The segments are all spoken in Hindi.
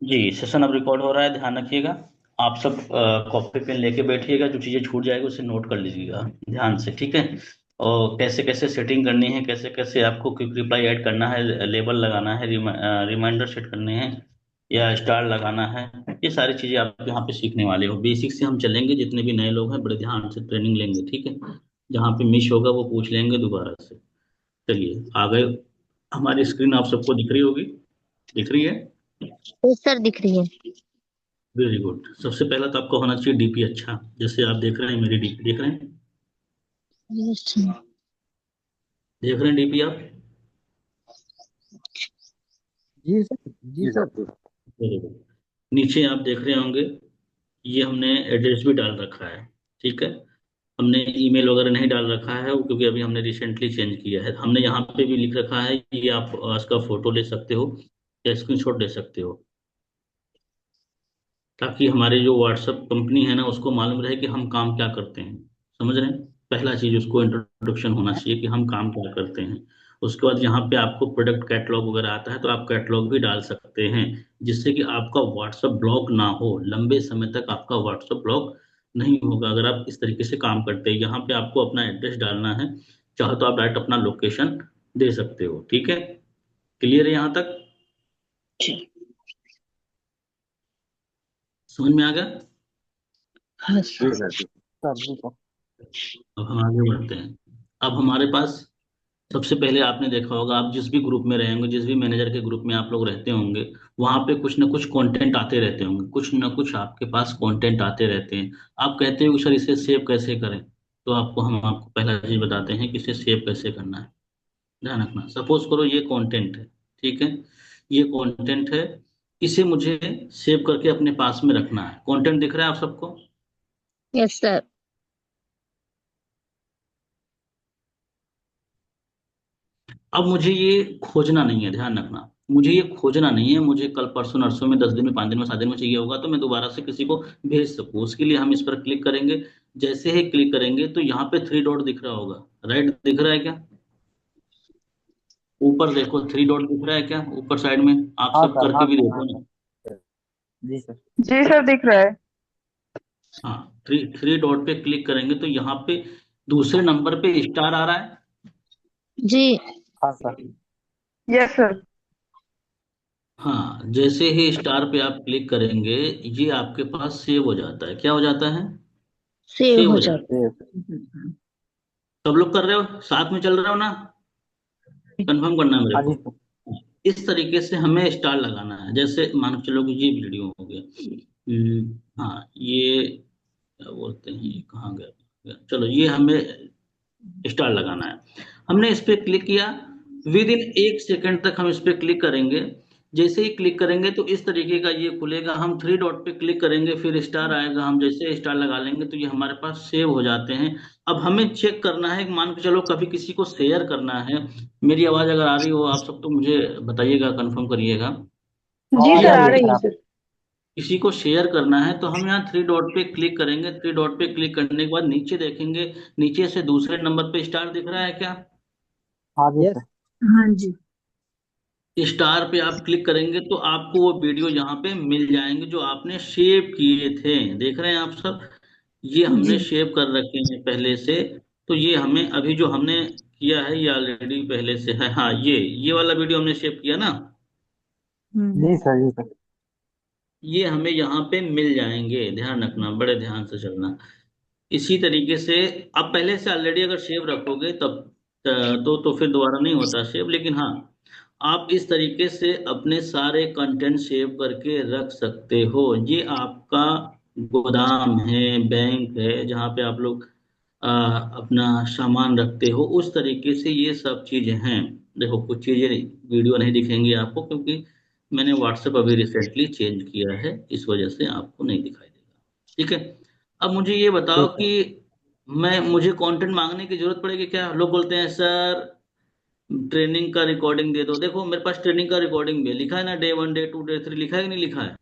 जी, सेशन अब रिकॉर्ड हो रहा है, ध्यान रखिएगा। आप सब कॉपी पेन लेके बैठिएगा, जो चीज़ें छूट जाएगी उसे नोट कर लीजिएगा ध्यान से, ठीक है। और कैसे कैसे सेटिंग करनी है, कैसे कैसे आपको क्विक रिप्लाई ऐड करना है, लेबल लगाना है, रिमाइंडर सेट करने हैं या स्टार लगाना है, ये सारी चीज़ें आप यहाँ पे सीखने वाले हो। बेसिक से हम चलेंगे, जितने भी नए लोग हैं बड़े ध्यान से ट्रेनिंग लेंगे, ठीक है। जहाँ पे मिस होगा वो पूछ लेंगे दोबारा से। चलिए आगे, हमारी स्क्रीन आप सबको दिख रही होगी, दिख रही है। यस सर, दिख रही है। Very good. सबसे पहला तो आपका होना चाहिए डीपी अच्छा, जैसे आप देख रहे हैं मेरी डीपी देख रहे हैं। Yes sir. देख रहे हैं डीपी आप। जी सर। जी जी सर। सर। Very good. नीचे आप देख रहे होंगे, ये हमने एड्रेस भी डाल रखा है, ठीक है। हमने ईमेल वगैरह नहीं डाल रखा है वो, क्योंकि अभी हमने रिसेंटली चेंज किया है। हमने यहाँ पे भी लिख रखा है, ये आप इसका फोटो ले सकते हो या स्क्रीनशॉट ले सकते हो, ताकि हमारी जो व्हाट्सएप कंपनी है ना उसको मालूम रहे कि हम काम क्या करते हैं। समझ रहे हैं। पहला चीज उसको इंट्रोडक्शन होना चाहिए कि हम काम क्या करते हैं। उसके बाद यहाँ पे आपको प्रोडक्ट कैटलॉग वगैरह आता है, तो आप कैटलॉग भी डाल सकते हैं, जिससे कि आपका व्हाट्सएप ब्लॉक ना हो, लंबे समय तक आपका व्हाट्सएप ब्लॉक नहीं होगा अगर आप इस तरीके से काम करते हैं। यहाँ पे आपको अपना एड्रेस डालना है, चाहो तो आप डायरेक्ट अपना लोकेशन दे सकते हो, ठीक है। क्लियर है यहाँ तक, समझ में आ गया। हाँ सर। जी सर। सर जी सर। अब हम आगे बढ़ते हैं। अब हमारे पास, सबसे पहले आपने देखा होगा, आप जिस भी ग्रुप में रहेंगे, जिस भी मैनेजर के ग्रुप में आप लोग रहते होंगे, वहां पे कुछ ना कुछ कंटेंट आते रहते होंगे, कुछ ना कुछ आपके पास कंटेंट आते रहते हैं। आप कहते हो कि सर इसे सेव कैसे करें, तो हम आपको पहला चीज बताते हैं कि इसे सेव कैसे करना है। ध्यान रखना, सपोज करो ये कंटेंट है, ठीक है। ये कंटेंट है, इसे मुझे सेव करके अपने पास में रखना है। कंटेंट दिख रहा है आप सबको। Yes sir. अब मुझे ये खोजना नहीं है, ध्यान रखना, मुझे ये खोजना नहीं है। मुझे कल परसों नरसों में, 10 दिन में, 5 दिन में, 7 दिन में चाहिए होगा, तो मैं दोबारा से किसी को भेज सकूं। उसके लिए हम इस पर क्लिक करेंगे। जैसे ही क्लिक करेंगे तो यहाँ पे थ्री डॉट दिख रहा होगा, राइट, दिख रहा है क्या। ऊपर देखो, थ्री डॉट दिख रहा है क्या ऊपर साइड में। आप हाँ सब सर। करके हाँ भी सर। हाँ देखो ना। सर। जी सर। जी सर, दिख रहा है। हाँ, थ्री थ्री डॉट पे क्लिक करेंगे तो यहाँ पे दूसरे नंबर पे स्टार आ रहा है। जी। हाँ सर। Yes sir. हाँ, जैसे ही स्टार पे आप क्लिक करेंगे, ये आपके पास सेव हो जाता है। क्या हो जाता है, सेव सेव हो हो जाता जाते हैं। है। सब लोग कर रहे हो, साथ में चल रहे हो ना। कंफर्म करना है मेरे हाँ को। जी सर। इस तरीके से हमें स्टार लगाना है। जैसे मान के चलो कि ये वीडियो हो गया। हाँ, ये क्या बोलते हैं, ये कहाँ गया, चलो ये हमें स्टार लगाना है। हमने इस पे क्लिक किया, विद इन 1 सेकंड तक हम इस पे क्लिक करेंगे। जैसे ही क्लिक करेंगे तो इस तरीके का ये खुलेगा। हम थ्री डॉट पे क्लिक करेंगे, फिर स्टार आएगा, हम जैसे स्टार लगा लेंगे तो ये हमारे पास सेव हो जाते हैं। अब हमें चेक करना है, मान के चलो कभी किसी को शेयर करना है। मेरी आवाज अगर आ रही हो आप सब तो मुझे बताइएगा, कंफर्म करिएगा जी आवाज कि सर, आ आ रही है रही सर है आप। सर। किसी को शेयर करना है तो हम यहाँ थ्री डॉट पे क्लिक करेंगे। थ्री डॉट पे क्लिक करने के बाद नीचे देखेंगे, नीचे से दूसरे नंबर पे स्टार दिख रहा है क्या। हाँ जी सर। हाँ जी। स्टार पे आप क्लिक करेंगे तो आपको वो वीडियो यहाँ पे मिल जाएंगे जो आपने सेव किए थे। देख रहे हैं आप सब, ये जी। हमने सेव कर रखे हैं पहले से। तो ये हमें अभी जो हमने किया है ये ऑलरेडी पहले से है। हाँ, ये वाला वीडियो हमने सेव किया ना, जी सर। जी सर। ये हमें यहाँ पे मिल जाएंगे। ध्यान रखना, बड़े ध्यान से चलना। इसी तरीके से आप पहले से ऑलरेडी अगर सेव रखोगे तब तो फिर दोबारा नहीं होता सेव। लेकिन हाँ, आप इस तरीके से अपने सारे कंटेंट सेव करके रख सकते हो। ये आपका गोदाम है, बैंक है, जहाँ पे आप लोग अपना सामान रखते हो। उस तरीके से ये सब चीजें हैं। देखो कुछ चीजें वीडियो नहीं दिखेंगी आपको, क्योंकि मैंने व्हाट्सएप अभी रिसेंटली चेंज किया है, इस वजह से आपको नहीं दिखाई देगा, ठीक है। अब मुझे ये बताओ ठीक है। कि मुझे कंटेंट मांगने की जरूरत पड़ेगी क्या। लोग बोलते हैं सर ट्रेनिंग का रिकॉर्डिंग दे दो। देखो मेरे पास ट्रेनिंग का रिकॉर्डिंग भी है, लिखा है ना, डे 1, डे 2, डे 3, लिखा है कि नहीं लिखा है।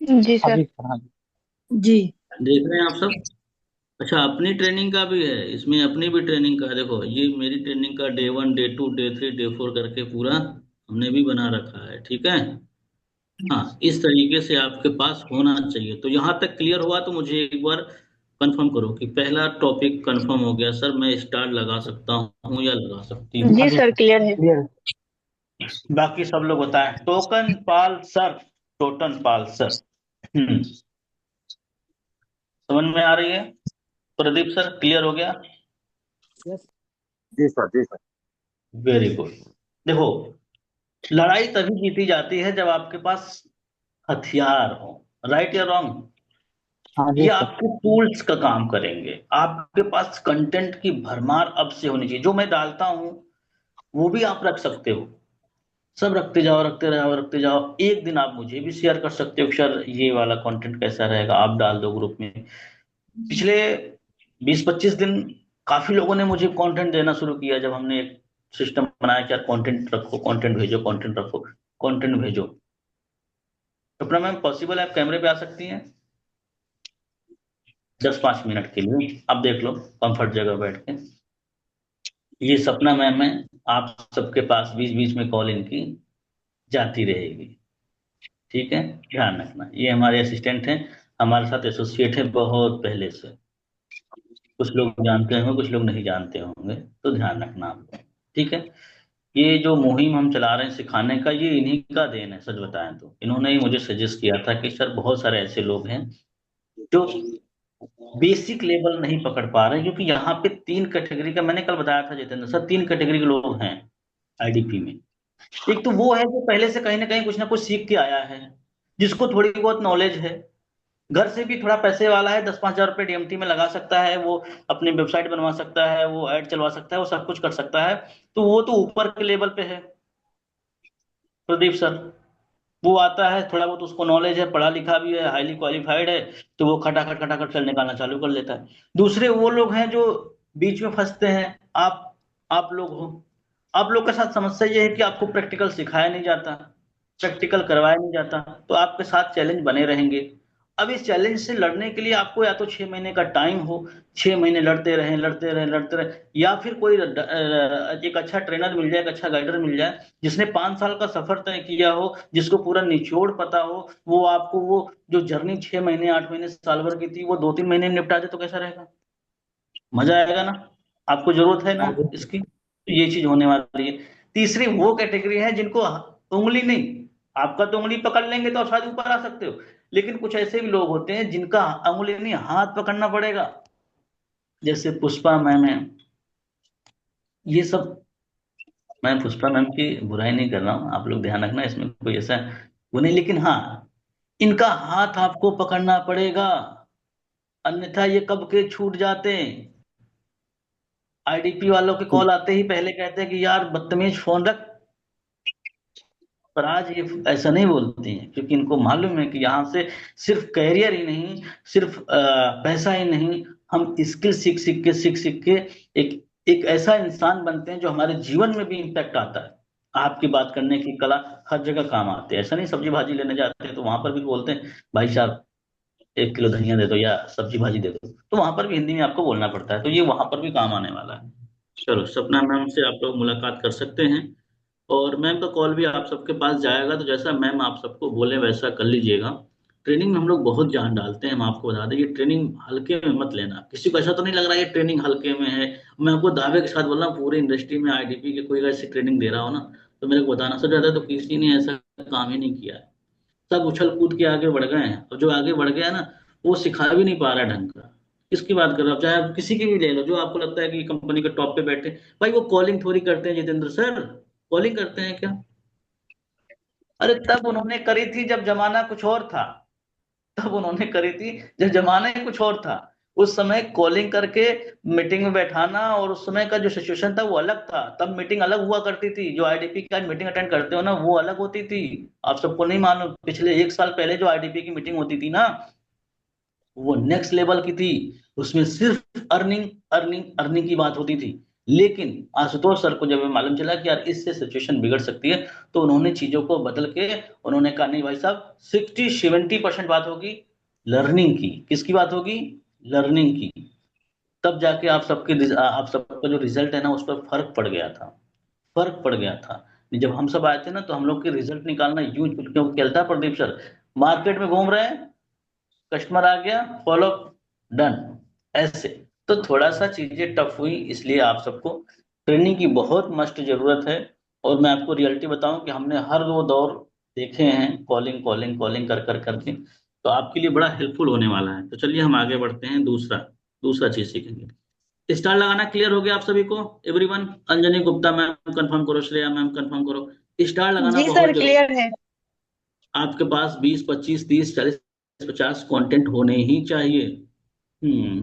जी हाँ सर। जी सर। हाँ जी। जी। देख रहे हैं आप सब। अच्छा, अपनी ट्रेनिंग का भी है इसमें, अपनी भी ट्रेनिंग का है। देखो ये मेरी ट्रेनिंग का डे 1, डे 2, डे 3, डे 4 करके पूरा हमने भी बना रखा है, ठीक है। हाँ, इस तरीके से आपके पास होना चाहिए। तो यहाँ तक क्लियर हुआ तो मुझे एक बार कंफर्म करो कि पहला टॉपिक कंफर्म हो गया सर, मैं स्टार लगा सकता हूँ या लगा सकती हूँ। जी हाँ जी सर, सर, क्लियर है। क्लियर। बाकी सब लोग बताएं। टोकन पाल सर, टोटन पाल सर। समझ में आ रही है? प्रदीप सर, क्लियर हो गया? यस। जी सर, जी सर। Very good. देखो, लड़ाई तभी जीती जाती है जब आपके पास हथियार हो। राइट या रॉन्ग? हाँ जी ये सर। आपके टूल्स का काम करेंगे। आपके पास कंटेंट की भरमार अब से होनी चाहिए। जो मैं डालता हूं वो भी आप रख सकते हो। सब रखते जाओ, रखते जाओ, रखते जाओ। एक दिन आप मुझे भी शेयर कर सकते हो कि सर ये वाला कंटेंट कैसा रहेगा, आप डाल दो ग्रुप में। पिछले 20-25 दिन काफी लोगों ने मुझे कंटेंट देना शुरू किया जब हमने एक सिस्टम बनाया कि यार कंटेंट रखो, कंटेंट भेजो, कंटेंट रखो, कंटेंट भेजो। तो अपना मैम पॉसिबल है आप कैमरे पे आ सकती हैं 10-5 मिनट के लिए? आप देख लो कंफर्ट जगह बैठ के। ये सपना मैम है, आप सबके पास बीच बीच में कॉल इनकी जाती रहेगी। ठीक है, ध्यान रखना। ये हमारे असिस्टेंट हैं, हमारे साथ एसोसिएट है बहुत पहले से। कुछ लोग जानते होंगे, कुछ लोग नहीं जानते होंगे, तो ध्यान रखना आप लोग। ठीक है। ये जो मुहिम हम चला रहे हैं सिखाने का, ये इन्हीं का देन है। सच बताएं तो इन्होंने ही मुझे सजेस्ट किया था कि सर बहुत सारे ऐसे लोग हैं जो बेसिक लेवल नहीं पकड़ पा रहे, क्योंकि यहाँ पे 3 कैटेगरी का मैंने कल बताया था जितेंद्र सर, 3 कैटेगरी के लोग हैं आईडीपी में। एक तो वो है जो पहले से कहीं ना कुछ सीख के आया है, जिसको थोड़ी बहुत नॉलेज है। घर से भी थोड़ा पैसे वाला है, 10-5 हज़ार रुपये डीएमटी में लगा सकता है वो, अपनी वेबसाइट बनवा सकता है, वो ऐड चलवा सकता है, वो सब कुछ कर सकता है। तो वो तो ऊपर के लेवल पे है प्रदीप सर। वो आता है, थोड़ा बहुत उसको नॉलेज है, पढ़ा लिखा भी है, हाईली क्वालिफाइड है, तो वो खटाखट खटाखट चल निकालना चालू कर लेता है। दूसरे वो लोग हैं जो बीच में फंसते हैं। आप लोग हो। आप लोग के साथ समस्या ये है कि आपको प्रैक्टिकल सिखाया नहीं जाता, प्रैक्टिकल करवाया नहीं जाता, तो आपके साथ चैलेंज बने रहेंगे। अब इस चैलेंज से लड़ने के लिए आपको या तो 6 महीने का टाइम हो, 6 महीने लड़ते रहें, लड़ते रहें, लड़ते रहें, या फिर कोई एक अच्छा ट्रेनर मिल जाए, एक अच्छा गाइडर मिल जाए जिसने 5 साल का सफर तय किया हो, जिसको पूरा निचोड़ पता हो। वो आपको वो जो जर्नी 6 महीने, 8 महीने, साल भर की थी, वो 2-3 महीने में निपटा दे तो कैसा रहेगा? मजा आएगा ना? आपको जरूरत है ना हाँ जी सर। इसकी? तो ये चीज होने वाली है। तीसरी वो कैटेगरी है जिनको उंगली नहीं, आपका तो उंगली पकड़ लेंगे तो आप शायद ऊपर आ सकते हो, लेकिन कुछ ऐसे भी लोग होते हैं जिनका उंगली नहीं, हाथ पकड़ना पड़ेगा। जैसे पुष्पा मैम है, ये सब। मैं पुष्पा मैम की बुराई नहीं कर रहा हूँ, आप लोग ध्यान रखना, इसमें कोई ऐसा वो नहीं, लेकिन हाँ, इनका हाथ आपको पकड़ना पड़ेगा, अन्यथा ये कब के छूट जाते हैं। आईडीपी वालों के कॉल आते ही पहले कहते हैं कि यार बदतमीज फोन रख। पर आज ये ऐसा नहीं बोलती हैं, क्योंकि इनको मालूम है कि यहाँ से सिर्फ कैरियर ही नहीं, सिर्फ पैसा ही नहीं, हम स्किल सीख सीख के, सीख सीख के एक एक ऐसा इंसान बनते हैं जो हमारे जीवन में भी इम्पैक्ट आता है। आपकी बात करने की कला हर जगह काम आते हैं। ऐसा नहीं सब्जी भाजी लेने जाते हैं तो वहां पर भी बोलते हैं भाई साहब 1 किलो धनिया दे दो या सब्जी भाजी दे दो, तो वहां पर भी हिंदी में आपको बोलना पड़ता है। तो ये वहां पर भी काम आने वाला है। चलो, सपना मैम से आप लोग मुलाकात कर सकते हैं, और मैम का कॉल भी आप सबके पास जाएगा, तो जैसा मैम आप सबको बोले वैसा कर लीजिएगा। ट्रेनिंग में हम लोग बहुत जान डालते हैं, हम आपको बता दें। ये ट्रेनिंग हल्के में मत लेना। किसी को ऐसा तो नहीं लग रहा है ये ट्रेनिंग हल्के में है? मैं आपको दावे के साथ बोल रहा हूँ, पूरी इंडस्ट्री में आईडीपी के कोई ऐसी ट्रेनिंग दे रहा हो ना, तो मेरे को बताना। सब ज्यादा तो किसी ने ऐसा काम ही नहीं किया है। सब उछल कूद के आगे बढ़ गए हैं, और जो आगे बढ़ गया ना, वो सिखा भी नहीं पा रहा है ढंग का। किसकी बात कर रहे हो? आप चाहे आप किसी की भी ले लो जो आपको लगता है कि कंपनी के टॉप पे बैठे, भाई वो कॉलिंग थोड़ी करते हैं जितेंद्र सर। कॉलिंग करते हैं क्या? अरे तब उन्होंने करी थी जब जमाना कुछ और था। तब उन्होंने करी थी जब जमाना ही कुछ और था। उस समय कॉलिंग करके मीटिंग में बैठाना, और उस समय का जो सिचुएशन था वो अलग था। तब मीटिंग अलग हुआ करती थी। जो आईडीपी की आज मीटिंग अटेंड करते हो ना, वो अलग होती थी। आप सबको नहीं मालूम, पिछले 1 साल पहले जो आईडीपी की मीटिंग होती थी ना, वो नेक्स्ट लेवल की थी। उसमें सिर्फ अर्निंग, अर्निंग, अर्निंग की बात होती थी। लेकिन आशुतोष सर को जब ये मालूम चला कि यार इससे सिचुएशन बिगड़ सकती है, तो उन्होंने चीजों को बदल के उन्होंने कहा नहीं भाई साहब, 60-70% बात होगी लर्निंग की। किसकी बात होगी? लर्निंग की। तब जाके आप सबका जो रिजल्ट है ना, उस पर फर्क पड़ गया था। फर्क पड़ गया था। जब हम सब आए थे ना तो हम लोग के रिजल्ट निकालना यूं क्यों चलता प्रदीप सर, मार्केट में घूम रहे हैं, कस्टमर आ गया, फॉलो, डन, ऐसे। तो थोड़ा सा चीजें टफ हुई, इसलिए आप सबको ट्रेनिंग की बहुत मस्ट जरूरत है। और मैं आपको रियलिटी बताऊं कि हमने हर वो दौर देखे हैं, कॉलिंग कॉलिंग कॉलिंग कर कर करके, तो आपके लिए बड़ा हेल्पफुल होने वाला है। तो चलिए हम आगे बढ़ते हैं, दूसरा दूसरा चीज सीखेंगे। स्टार लगाना क्लियर हो गया आप सभी को? Everyone, Anjani Gupta ma'am confirm करो, श्रेया मैम कंफर्म करो। स्टार लगाना जी सर बहुत जरूरी। क्लियर है। आपके पास 20 25 30 40 50 कंटेंट होने ही चाहिए।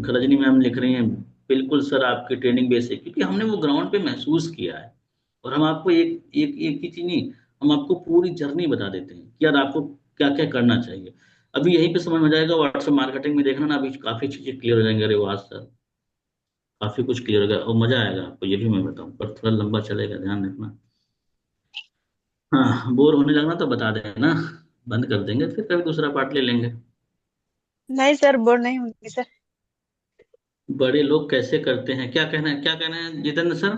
रजनी मैम लिख रही हैं, बिल्कुल सर आपकी ट्रेनिंग बेस है, क्योंकि हमने वो ग्राउंड पे महसूस किया है। और हम आपको एक एक एक ही चीज नहीं, हम आपको पूरी जर्नी बता देते हैं कि यार आपको क्या क्या करना चाहिए। अभी यहीं पे समझ में जाएगा, व्हाट्सएप मार्केटिंग में देखना ना, अभी काफी चीजें क्लियर हो जाएंगे। अरे वाह सर, काफी कुछ क्लियर हो गया और मजा आएगा आपको, ये भी मैं बताऊं, पर थोड़ा लंबा चलेगा, ध्यान रखना। हाँ, बोर होने लगना तो बता देना, बंद कर देंगे, फिर कभी दूसरा पार्ट ले लेंगे। नहीं सर, बोर नहीं होंगी सर। बड़े लोग कैसे करते हैं, क्या कहना है, क्या कहना है जितेंद्र सर?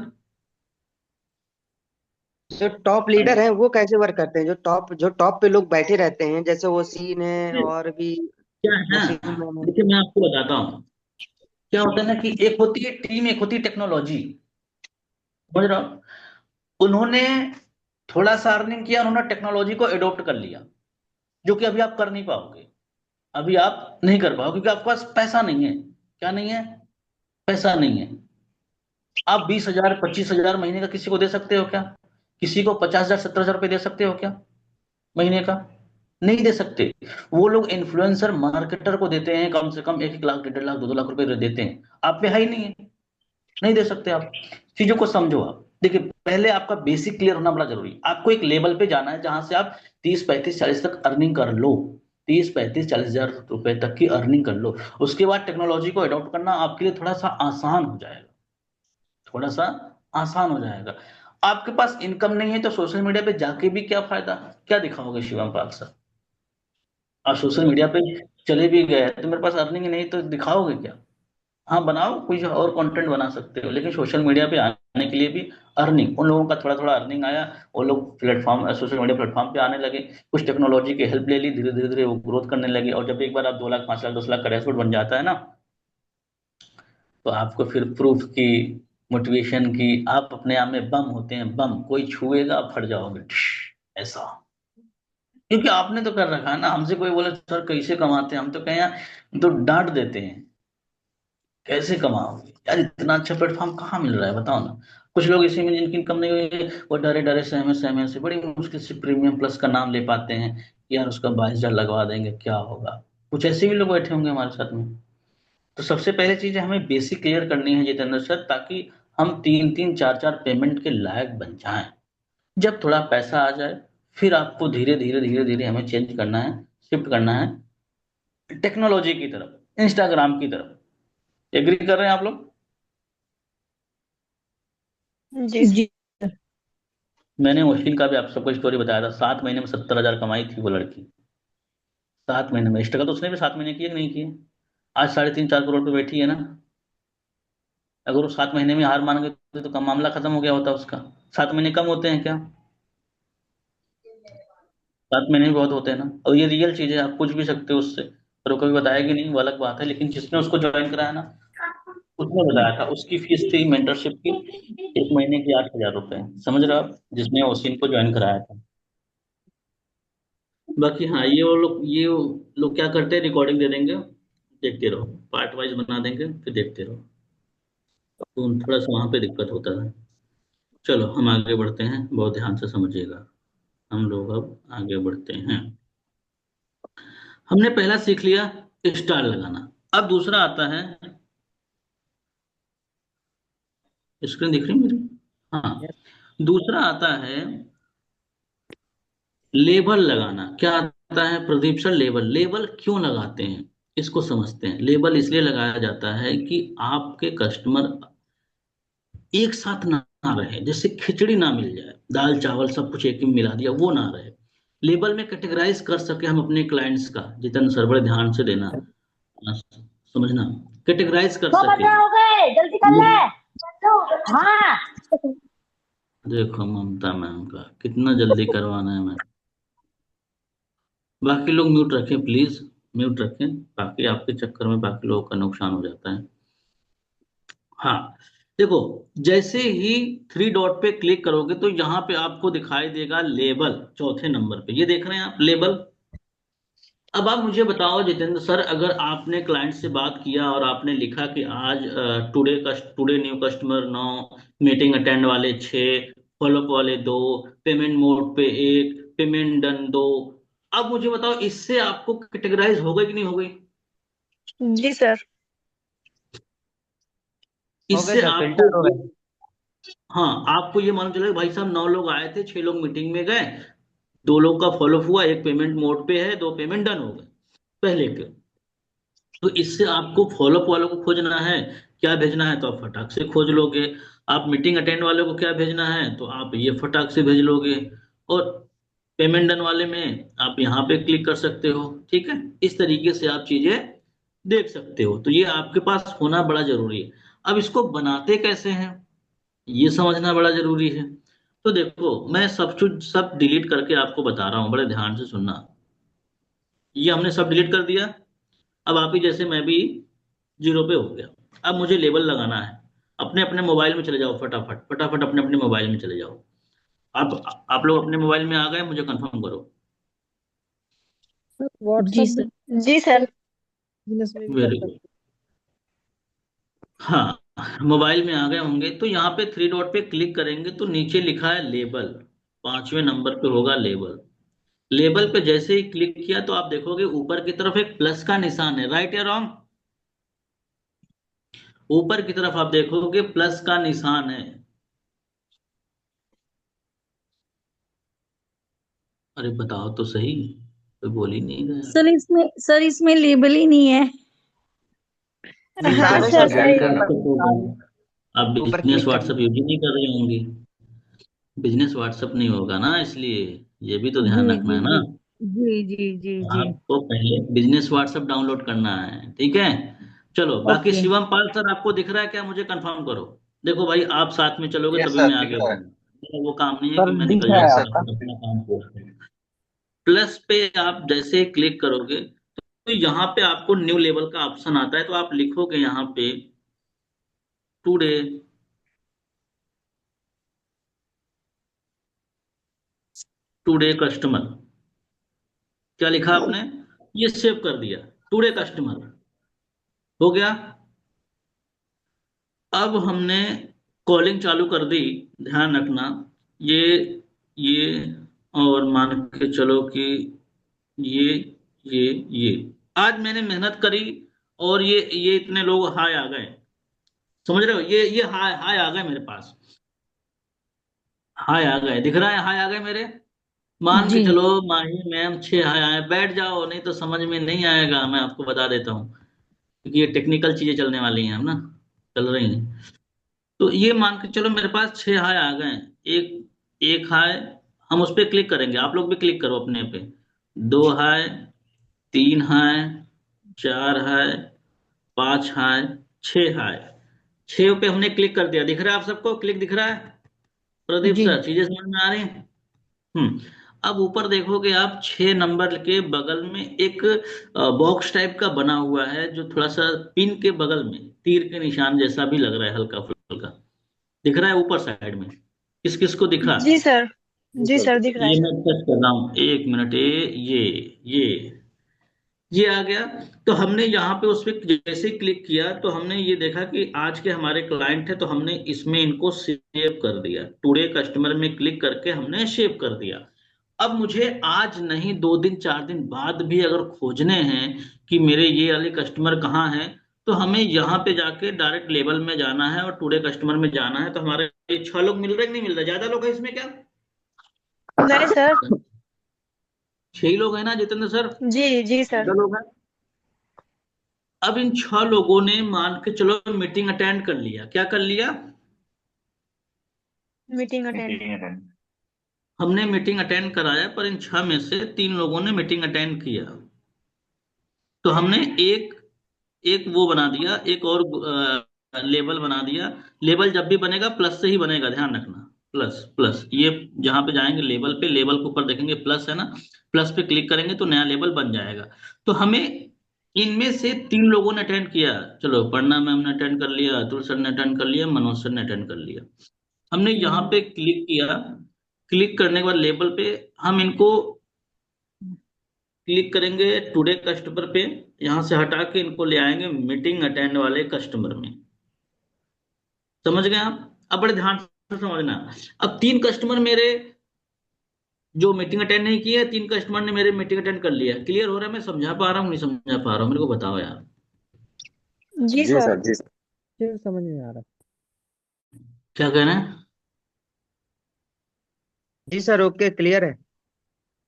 जो टॉप लीडर हैं वो कैसे वर्क करते हैं, जो टॉप पे लोग बैठे रहते हैं, जैसे वो सीन है और भी क्या है वो सीन ना, मैन है। देखिए मैं आपको बताता हूँ, क्या होता है ना कि एक होती है टीम, एक होती है टेक्नोलॉजी, समझ रहे हो? उन्होंने थोड़ा सा अर्निंग किया, उन्होंने टेक्नोलॉजी को एडॉप्ट कर लिया, जो कि अभी आप कर नहीं पाओगे। अभी आप नहीं कर पाओगे क्योंकि आपके पास पैसा नहीं है। क्या नहीं है? पैसा नहीं है। आप 20 हजार 25 हजार महीने का किसी को दे सकते हो क्या? किसी को 50 हजार 70 हजार रुपये दे सकते हो क्या महीने का? नहीं दे सकते। वो लोग इन्फ्लुएंसर मार्केटर को देते हैं, कम से कम 1 1 लाख 1.5 लाख 2 2 लाख रुपए देते हैं। आप पे है ही नहीं है, नहीं दे सकते आप। चीजों को समझो आप, देखिए पहले आपका बेसिक क्लियर होना बड़ा जरूरी है। आपको एक लेवल पे जाना है जहां से आप 30 35 40 तक अर्निंग कर लो, 30 35 40 हजार रुपए तक की अर्निंग कर लो। उसके बाद टेक्नोलॉजी को अडॉप्ट करना आपके लिए थोड़ा सा आसान हो जाएगा, थोड़ा सा आसान हो जाएगा। आपके पास इनकम नहीं है तो सोशल मीडिया पे जाके भी क्या फायदा? क्या दिखाओगे शिवम पाल सर? आप सोशल मीडिया पे चले भी गए तो मेरे पास अर्निंग नहीं, तो दिखाओगे क्या? हाँ बनाओ, कुछ और कंटेंट बना सकते हो, लेकिन सोशल मीडिया पे आने के लिए भी अर्निंग, उन लोगों का थोड़ा थोड़ा अर्निंग आया, वो लोग प्लेटफॉर्म, सोशल मीडिया प्लेटफॉर्म पे आने लगे, कुछ टेक्नोलॉजी की हेल्प ले ली, धीरे धीरे धीरे वो ग्रोथ करने लगे। और जब एक बार आप 2 लाख 5 लाख 10 लाख का डैशबोर्ड बन जाता है ना, तो आपको फिर प्रूफ की, मोटिवेशन की, आप अपने आप में बम होते हैं, बम, कोई छुएगा आप फट जाओगे, ऐसा। क्योंकि आपने तो कर रखा है ना। हमसे कोई बोले सर कैसे कमाते हैं, हम तो कहें यार, तो डांट देते हैं, कैसे कमाओगे यार, इतना अच्छा प्लेटफॉर्म कहाँ मिल रहा है बताओ ना। कुछ लोग इसी में जिनकी इनकम नहीं हुई है, वो डरे डरे सहमे सहमे से बड़ी मुश्किल से प्रीमियम प्लस का नाम ले पाते हैं कि यार उसका 22 हजार लगवा देंगे क्या होगा। कुछ ऐसे भी लोग बैठे होंगे हमारे साथ में। तो सबसे पहले चीज है, हमें बेसिक क्लियर करनी है जितेंद्र सर, ताकि हम 3 3 4 4 पेमेंट के लायक बन जाएं। जब थोड़ा पैसा आ जाए, फिर आपको धीरे धीरे धीरे धीरे हमें चेंज करना है, शिफ्ट करना है टेक्नोलॉजी की तरफ, इंस्टाग्राम की तरफ। एग्री कर रहे हैं आप लोग? जी जी मैंने मुश्किल का भी आप सबको स्टोरी बताया था, 7 महीने में 70 हजार कमाई थी वो लड़की। 7 महीने में स्ट्रगल तो उसने भी 7 महीने किए कि नहीं किए? आज 3.5 4 करोड़ पे बैठी है ना। अगर वो 7 महीने में हार मान गई तो कम मामला खत्म हो गया होता उसका। 7 महीने कम होते हैं क्या? 7 महीने भी बहुत होते हैं ना। और ये रियल चीज है, आप पूछ भी सकते हो उससे, पर वो कभी बताएगी नहीं, वो अलग बात है। लेकिन जिसने उसको ज्वाइन कराया ना, उसने बताया था उसकी फीस थी मेंटरशिप की 1 महीने की 8 हजार रुपए, समझ रहे हो आप, जिसने ओसिन को ज्वाइन कराया था। बाकी हाँ, ये वो लोग क्या करते हैं, रिकॉर्डिंग दे देंगे, देखते रहो, पार्ट वाइज बना देंगे, फिर देखते रहो। तो थोड़ा सा वहां पे दिक्कत होता है। चलो हम आगे बढ़ते हैं, बहुत ध्यान से समझिएगा। हम लोग अब आगे बढ़ते हैं। हमने पहला सीख लिया स्टार लगाना। अब दूसरा आता है, स्क्रीन दिख रही है मेरी? हाँ। दूसरा आता है लेबल लगाना। क्या आता है प्रदीप सर? लेबल। लेबल क्यों लगाते हैं, इसको समझते हैं। लेबल इसलिए लगाया जाता है कि आपके कस्टमर एक साथ ना रहे, जैसे खिचड़ी ना मिल जाए, दाल चावल सब कुछ एक ही में मिला दिया, वो ना रहे। लेबल में कैटेगराइज कर सके हम अपने क्लाइंट्स का, जितने सर बड़े ध्यान से देना, समझना, कैटेगराइज कर दो सके। पंद्रह हो गए, जल्दी कर ले। हाँ। देखो ममता मैम का कितना जल्दी करवाना है मैम। बाकी लोग म्यूट रखें प्लीज, म्यूट रखें, बाकी आपके चक्कर में बाकी लोगों का नुकसान हो जाता है। हाँ, देखो, जैसे ही थ्री डॉट पे क्लिक करोगे तो यहाँ पे आपको दिखाई देगा लेबल, चौथे नंबर पे ये देख रहे हैं आप लेबल। अब आप मुझे बताओ जितेंद्र सर, अगर आपने क्लाइंट से बात किया और आपने लिखा कि आज today new customer 9, meeting attend वाले 6, फॉलोअप वाले 2, पेमेंट मोड पे 1, पेमेंट डन 2, अब मुझे बताओ इससे आपको कैटेगराइज हो गई कि नहीं हो गई? जी सर। हो गए इससे सर, आपको फिल्टर हो गए। हाँ, आपको ये मालूम चलेगा भाई साहब 9 लोग आए थे, 6 लोग मीटिंग में गए, 2 लोग का फॉलोअप हुआ, एक पेमेंट मोड पे है, 2 पेमेंट डन हो गए पहले के। तो इससे आपको फॉलोअप वालों को खोजना है, क्या भेजना है तो आप फटाक से खोज लोगे। आप मीटिंग अटेंड वालों को क्या भेजना है तो आप ये फटाक से भेज लोगे। और पेमेंट डन वाले में आप यहाँ पे क्लिक कर सकते हो। ठीक है, इस तरीके से आप चीजें देख सकते हो। तो ये आपके पास होना बड़ा जरूरी है। अब इसको बनाते कैसे हैं ये समझना बड़ा जरूरी है। तो देखो, मैं सब कुछ सब डिलीट करके आपको बता रहा हूँ, बड़े ध्यान से सुनना। ये हमने सब डिलीट कर दिया। अब आप ही जैसे मैं भी जीरो पे हो गया। अब मुझे लेबल लगाना है। अपने अपने मोबाइल में चले जाओ, फटाफट फटाफट अपने अपने मोबाइल में चले जाओ। आप लोग अपने मोबाइल में आ गए, मुझे कंफर्म करो। सर जी व्हाट्सएप सर। जी सर। बिजनेस में भी कर वेरी गुड। सकते हाँ, मोबाइल में आ गए होंगे तो यहाँ पे थ्री डॉट पे क्लिक करेंगे तो नीचे लिखा है लेबल, 5वें नंबर पे होगा लेबल। लेबल पे जैसे ही क्लिक किया तो आप देखोगे ऊपर की तरफ एक प्लस का निशान है, राइट या रॉन्ग? ऊपर की तरफ आप देखोगे प्लस का निशान है। अरे बताओ तो सही, कोई बोल ही नहीं रहा। सर इसमें लेबल ही नहीं है। हाँ निशान है सर सर, बिजनेस सही बिल्कुल है। व्हाट्सएप होगा। निशान आप है। ऊपर बिजनेस क्लिक करना। व्हाट्सएप यूज ही नहीं कर रही होंगी। बिजनेस व्हाट्सएप नहीं होगा ना, इसलिए ये भी तो जी ध्यान रखना जी है ना। जी जी जी जी जी। आपको पहले बिजनेस व्हाट्सएप डाउनलोड करना है, ठीक है। चलो, बाकी ओके। शिवम पाल सर आपको दिख रहा है क्या? मुझे कंफर्म करो। देखो भाई, आप साथ में चलोगे यस तभी सर मैं दिख आगे रहा है। बढ़ूंगा। मेरा वो काम नहीं है कि सर मैं दिख निकल रहा जाऊँ है यस सर। आपका। फटाफट अपना काम पूरा। प्लस पे आप जैसे ही क्लिक करोगे तो यहाँ पे आपको न्यू लेवल का ऑप्शन आता है, तो आप लिखोगे यहाँ पे टुडे, टुडे कस्टमर। क्या लिखा आपने? ये सेव कर दिया, टुडे कस्टमर हो गया। अब हमने कॉलिंग चालू कर दी, ध्यान रखना। ये ये और मान के चलो कि ये ये आज मैंने मेहनत करी और ये इतने लोग हाय आ गए। समझ रहे हो? ये हाय हाय आ गए मेरे पास। हाय आ गए, दिख रहा है हाय आ गए मेरे। मान के जी चलो माही मैम 6 हाय आए, बैठ जाओ नहीं तो समझ में नहीं आएगा, मैं आपको बता देता हूँ। क्योंकि ये टेक्निकल चीजें चलने वाली हैं ना, चल रही हैं। तो ये मान के चलो मेरे पास 6 हाय आ गए। एक एक हाय, हम उस पर क्लिक करेंगे, आप लोग भी क्लिक करो अपने पे। 2 हाय, 3 हाय, 4 हाय, 5 हाय, 6 हाय। 6 पे हमने क्लिक कर दिया, दिख रहा है आप सबको? क्लिक दिख रहा है? प्रदीप जी सर, चीजें समझ में आ रही हैं? हम्म। अब ऊपर देखोगे आप 6 नंबर के बगल में एक बॉक्स टाइप का बना हुआ है, जो थोड़ा सा पिन के बगल में तीर के निशान जैसा भी लग रहा है, हल्का फुल्का दिख रहा है ऊपर साइड में। किस किस को दिखा? जी सर। जी सर दिख रहा है ये सर। मैं टच कर रहा हूँ, एक मिनट। ये ये आ गया। तो हमने यहाँ पे उस पर जैसे ही क्लिक किया तो हमने ये देखा कि आज के हमारे क्लाइंट है, तो हमने इसमें इनको सेव कर दिया, टुडे कस्टमर में क्लिक करके हमने सेव कर दिया। अब मुझे आज नहीं, 2 दिन 4 दिन बाद भी अगर खोजने हैं कि मेरे ये वाले कस्टमर कहाँ हैं, तो हमें यहाँ पे जाके डायरेक्ट लेबल में जाना है और टुडे कस्टमर में जाना है। तो हमारे ये 6 लोग मिल रहे कि नहीं मिल रहे? ज्यादा लोग हैं इसमें क्या? नहीं सर। 6 ही लोग हैं ना जितेंद्र सर? जी जी सर। ज्यादा लोग हैं? अब इन 6 लोगों ने मान के चलो मीटिंग अटेंड कर लिया। क्या कर लिया? Meeting attend. Meeting attend. हमने मीटिंग अटेंड कराया, पर इन 6 में से 3 लोगों ने मीटिंग अटेंड किया। तो हमने एक एक वो बना दिया, एक और लेबल बना दिया। लेबल जब भी बनेगा प्लस से ही बनेगा, ध्यान रखना। प्लस प्लस, ये जहां पे जाएंगे लेबल पे, लेबल के ऊपर देखेंगे प्लस है ना, प्लस पे क्लिक करेंगे तो नया लेबल बन जाएगा। तो हमें इनमें से तीन लोगों ने अटेंड किया, चलो पढ़ना मैम ने अटेंड कर लिया, अतुल सर ने अटेंड कर लिया, मनोज सर ने अटेंड कर लिया। हमने यहाँ पे क्लिक किया, क्लिक करने के बाद लेबल पे हम इनको क्लिक करेंगे टुडे कस्टमर पे, यहां से हटा के इनको ले आएंगे मीटिंग अटेंड वाले कस्टमर में। समझ गए आप? अब बड़े ध्यान से समझना। अब तीन कस्टमर मेरे जो मीटिंग अटेंड नहीं किया, तीन कस्टमर ने मेरे मीटिंग अटेंड कर लिया। क्लियर हो रहा है? मैं समझा पा रहा हूँ नहीं समझा पा रहा हूँ, मेरे को बताओ यार। जी जी सर। सर, जी सर। फिर समझ में आ रहा क्या कह रहे हैं? जी सर, ओके, क्लियर है।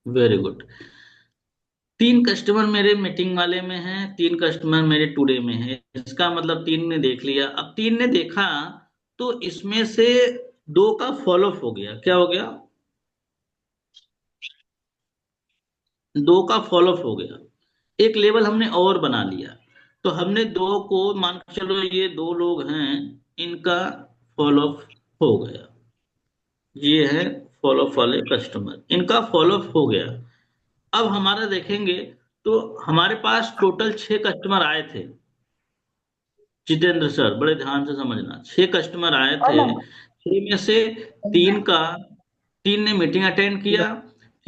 Very good. तीन कस्टमर मेरे मीटिंग वाले में हैं, तीन कस्टमर मेरे टुडे में है। इसका मतलब तीन ने देख लिया। अब तीन ने देखा तो इसमें से दो का फॉलोअप हो गया। क्या हो गया? दो का फॉलोअप हो गया। एक लेवल हमने और बना लिया। तो हमने दो को मान के चलो ये दो लोग हैं, इनका फॉलोअप हो गया। ये है फॉलोअप वाले कस्टमर, इनका फॉलोअप हो गया। अब हमारा देखेंगे तो हमारे पास टोटल 6 कस्टमर आए थे। जितेंद्र सर बड़े ध्यान से समझना, 6 कस्टमर आए थे। छह में से तीन का तीन ने मीटिंग अटेंड किया,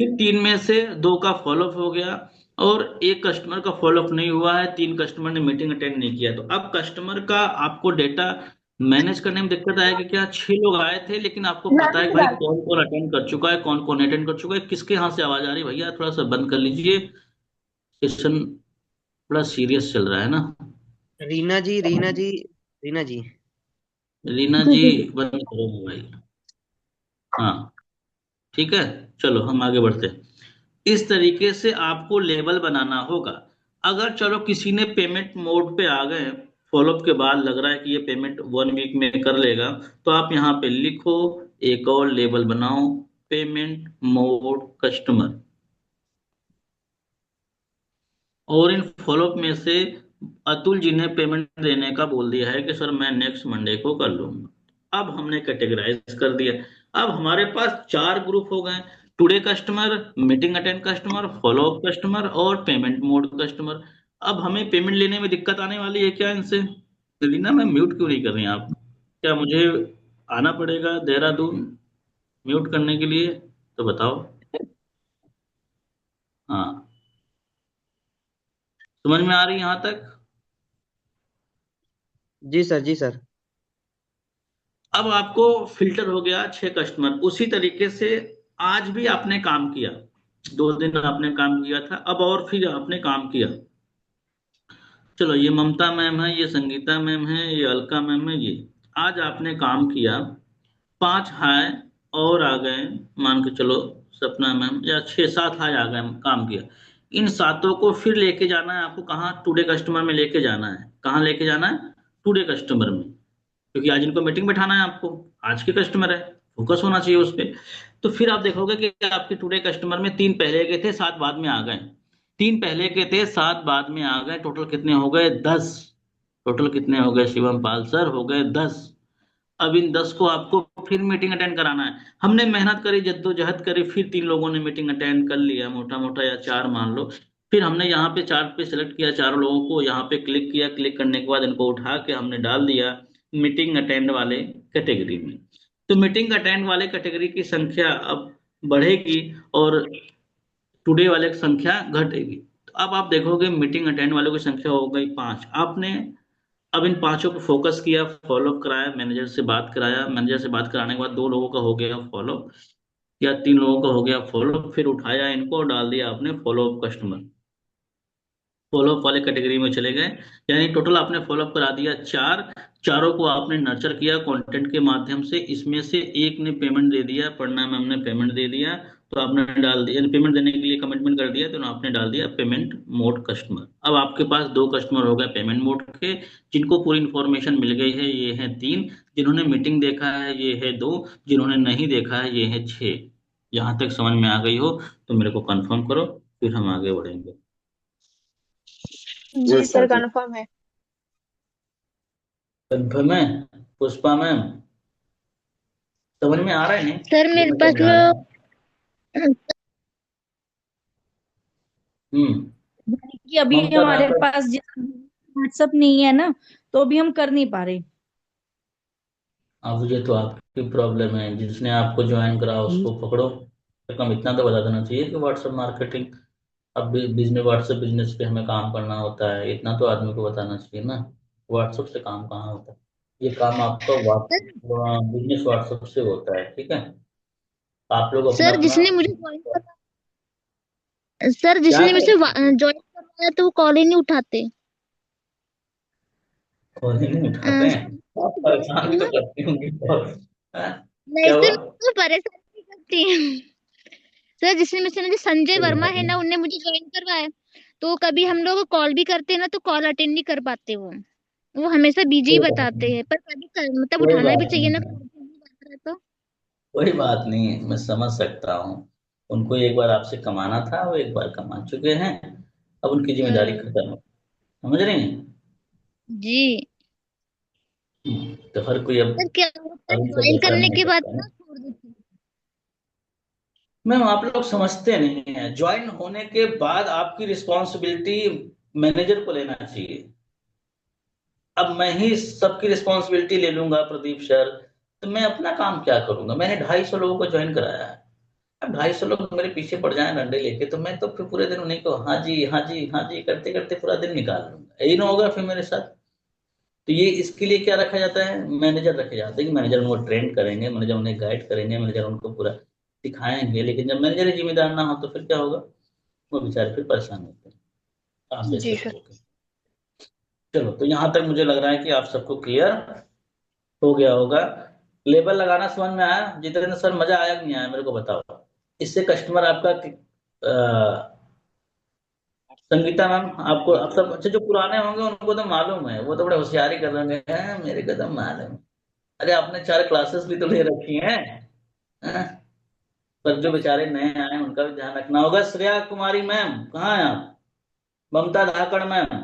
फिर तीन में से दो का फॉलोअप हो गया, और एक कस्टमर का फॉलोअप नहीं हुआ है, तीन कस्टमर ने मीटिंग अटेंड नहीं किया। तो अब कस्टमर का आपको डेटा मैनेज करने में दिक्कत आएगी क्या? 6 लोग आए थे लेकिन आपको पता है कि भाई कौन कौन अटेंड कर चुका है, कौन कौन अटेंड कर चुका है। किसके यहाँ से आवाज आ रही है भैया? थोड़ा सा बंद कर लीजिए, सेशन बड़ा सीरियस चल रहा है ना। रीना जी, रीना जी, रीना जी। रीना जी बंद करो मोबाइल। हाँ ठीक है, चलो हम आगे बढ़ते हैं। इस तरीके से आपको लेबल बनाना होगा। अगर चलो किसी ने पेमेंट मोड पे आ गए, फॉलोअप के बाद लग रहा है कि ये पेमेंट 1 वीक में कर लेगा, तो आप यहाँ पे लिखो, एक और लेबल बनाओ, पेमेंट मोड कस्टमर। और इन फॉलोअप में से अतुल जी ने पेमेंट देने का बोल दिया है कि सर मैं नेक्स्ट मंडे को कर लूंगा। अब हमने कैटेगराइज कर दिया। अब हमारे पास 4 ग्रुप हो गए, today customer, meeting attend customer, follow up customer और पेमेंट मोड कस्टमर। अब हमें पेमेंट लेने में दिक्कत आने वाली है क्या इनसे? रीना मैम म्यूट क्यों नहीं कर रही हैं आप? क्या मुझे आना पड़ेगा देहरादून म्यूट करने के लिए? तो बताओ। हाँ, समझ में आ रही है यहाँ तक? जी सर, जी सर। अब आपको फिल्टर हो गया 6 कस्टमर। उसी तरीके से आज भी आपने काम किया, 2 दिन आपने काम किया था, अब और फिर आपने काम किया। चलो ये ममता मैम है, ये संगीता मैम है, ये अलका मैम है, ये आज आपने काम किया। 5 हाय और आ गए, मान के चलो सपना मैम, या 6 7 हाय आ गए, काम किया। इन सातों को फिर लेके जाना है आपको कहाँ? टुडे कस्टमर में लेके जाना है। कहाँ लेके जाना है? टुडे कस्टमर में, क्योंकि आज इनको मीटिंग बैठाना है आपको, आज के कस्टमर है, फोकस होना चाहिए उस पर। तो फिर आप देखोगे कि आपके टुडे कस्टमर में 3 पहले के थे, 7 बाद में आ गए। 3 पहले के थे, 7 बाद में आ गए, टोटल कितने हो गए? 10। टोटल कितने हो गए शिवम पाल सर? हो गए 10। अब इन 10 को आपको फिर मीटिंग अटेंड कराना है। हमने मेहनत करी, जद्दोजहद करी, फिर 3 लोगों ने मीटिंग अटेंड कर लिया मोटा मोटा, या 4 मान लो। फिर हमने यहाँ पे चार्ट पे सिलेक्ट किया 4 लोगों को, यहाँ पे क्लिक किया, क्लिक करने के बाद इनको उठा के हमने डाल दिया मीटिंग अटेंड वाले कैटेगरी में। तो मीटिंग अटेंड वाले कैटेगरी की संख्या अब बढ़ेगी और टुडे वाले की संख्या घटेगी। तो अब आप देखोगे मीटिंग अटेंड वालों की संख्या हो गई 5। आपने अब इन पांचों को फोकस किया, फॉलोअप कराया, मैनेजर से बात कराया, मैनेजर से बात कराने के बाद 2 लोगों का हो गया फॉलोअप, या 3 लोगों का हो गया फॉलोअप, फिर उठाया इनको और डाल दिया आपने फॉलोअप कस्टमर, फॉलोअप वाले कैटेगरी में चले गए। यानी टोटल आपने फॉलोअप करा दिया 4। चारों को आपने नर्चर किया कंटेंट के माध्यम से। इसमें से एक ने पेमेंट दे दिया, पढ़ना में हमने पेमेंट दे दिया, तो आपने डाल दिया पेमेंट देने के लिए कमिटमेंट कर दिया, तो आपने डाल दिया पेमेंट मोड कस्टमर। अब आपके पास 2 कस्टमर हो गए पेमेंट मोड के, जिनको पूरी इंफॉर्मेशन मिल गई है, ये है 3। जिन्होंने मीटिंग देखा है ये है 2, जिन्होंने नहीं देखा है ये है 6। यहाँ तक समझ में आ गई हो तो मेरे को कंफर्म करो, फिर हम आगे बढ़ेंगे। जी जी सर, सर, जी। कन्फर्म है। कंफर्म है? पुष्पा मैम समझ में आ रहा है नहीं सर जो मेरे मैं पास समझा रहा हूँ? में हम्म। कि अभी ममता हमारे धाकड़। पास व्हाट्सअप नहीं है ना, तो अभी हम कर नहीं पा रहे। अब ये तो आपकी प्रॉब्लम है, जिसने आपको ज्वाइन करा उसको पकड़ो। कम इतना तो बता देना चाहिए कि व्हाट्सएप मार्केटिंग, अब बिजनेस, व्हाट्सएप बिजनेस पे हमें काम करना होता है, इतना तो आदमी को बताना चाहिए ना। व्हाट्सएप से काम कहाँ होता है? ये काम आपका सर व्हाट्सएप बिजनेस व्हाट्सएप से होता है, ठीक है। आप लोग अपना सर अपना जिसने मुझे ज्वाइन सर क्या जिसने मुझसे कर ज्वाइन करवाया तो वो कॉल ही नहीं उठाते। कॉल ही नहीं अ, उठाते हैं? आप परेशान भी तो हाँ, करती होंगी कॉल। हाँ? नहीं क्या हुआ? सर मैं परेशान नहीं करती। सर जिसने मुझसे जो संजय कोई वर्मा बात है नहीं। ना, उनने मुझे ज्वाइन करवाया। तो कभी हम लोग कॉल भी करते हैं ना, तो कॉल अटेंड नहीं कर पाते वो हमेशा बिजी कोई बात बताते नहीं। हैं, पर कभी मतलब कोई उठाना भी बात चाहिए ना, नहीं। कॉल की बात रहे तो। कोई बात नहीं, मैं समझ सकता हूँ। उनको एक बार आपसे कमाना था, वो एक बार कमा चुके हैं। अब उनकी जिम्मेदारी हम्म, खत्म है। समझ रही हैं? जी। तो हर कोई अब सर क्या होता है अब उनको ज्वाइन परेशान करने नहीं के बाद करता है। ना छोड़ देते हैं। मैम आप लोग समझते नहीं है, ज्वाइन होने के बाद आपकी रिस्पॉन्सिबिलिटी मैनेजर को लेना चाहिए। अब मैं ही सबकी रिस्पॉन्सिबिलिटी ले लूंगा प्रदीप सर, तो मैं अपना काम क्या करूंगा? मैंने 250 लोगों को ज्वाइन कराया है। अब 250 लोग मेरे पीछे पड़ जाए डंडे लेके, तो मैं तो फिर पूरे दिन उन्हीं को हाँ जी हाँ जी हाँ जी करते करते पूरा दिन निकाल लूंगा। यही ना होगा फिर मेरे साथ? तो ये इसके लिए क्या रखा जाता है? मैनेजर रखे जाते हैं कि मैनेजर उनको ट्रेन करेंगे, मैनेजर उन्हें गाइड करेंगे, मैनेजर उनको पूरा सिखाएंगे। लेकिन जब मैनेजर ही जिम्मेदार ना हो तो फिर क्या होगा? वो बेचारे फिर परेशान होते हैं आप जैसे जी सर। लोगों के। चलो, तो यहाँ तक मुझे लग रहा है कि आप सबको क्लियर हो गया होगा। लेबल लगाना समझ में आया जितेंद्र सर? मजा आया कि नहीं आया मेरे को बताओ। इससे कस्टमर आपका संगीता मैम, आपको आप सब अच्छे जो पुराने होंगे उनको तो मालूम है, वो तो बड़े होशियारी कर रहे हैं मेरे को तो मालूम है। अरे आपने 4 क्लासेस भी तो ले रखी हैं। हाँ? पर जो बेचारे नए आए हैं उनका भी ध्यान रखना होगा। श्रेया कुमारी मैम कहाँ हैं आप? ममता धाकड़ मैम,